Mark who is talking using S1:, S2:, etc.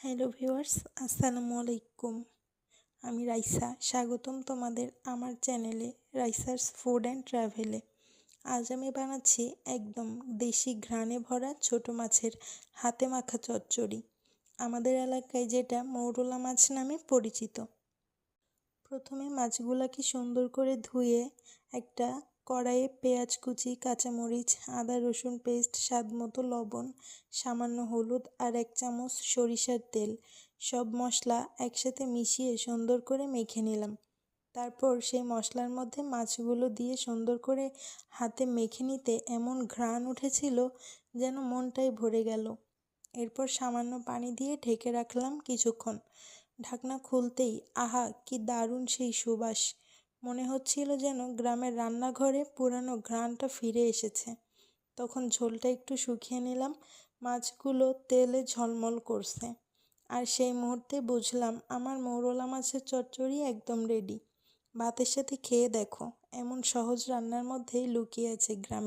S1: Hello viewers, আসসালামু আলাইকুম। আমি রাইসা, স্বাগতম তোমাদের আমার চ্যানেলে রাইসার্স ফুড অ্যান্ড ট্রাভেলে। আজ আমি বানাচ্ছি একদম দেশি ঘ্রাণে ভরা ছোট মাছের হাতে মাখা চচ্চড়ি, আমাদের এলাকায় যেটা মৌরলা মাছ নামে পরিচিত। প্রথমে মাছগুলোকে সুন্দর করে ধুয়ে একটা কড়াইয়ে পেঁয়াজ কুচি, কাঁচামরিচ, আদা রসুন পেস্ট, স্বাদমতো লবণ, সামান্য হলুদ আর 1 চামচ সরিষার তেল, সব মশলা একসাথে মিশিয়ে সুন্দর করে মেখে নিলাম। তারপর সেই মশলার মধ্যে মাছগুলো দিয়ে সুন্দর করে হাতে মেখে নিতে এমন ঘ্রাণ উঠেছিল যেন মনটাই ভরে গেল। এরপর সামান্য পানি দিয়ে ঢেকে রাখলাম কিছুক্ষণ। ঢাকনা খুলতেই আহা কি দারুণ সেই সুবাস! মনে হচ্ছিল যেন গ্রামের রান্নাঘরে পুরানো ঘ্রাণটা ফিরে এসেছে। তখন ঝোলটা একটু শুকিয়ে নিলাম, মাছগুলো তেলে ঝলমল করছে। আর সেই মুহূর্তে বুঝলাম আমার মৌরলা মাছের চচ্চড়ি একদম রেডি। ভাতের সাথে খেয়ে দেখো, এমন সহজ রান্নার মধ্যেই লুকিয়ে আছে গ্রামে।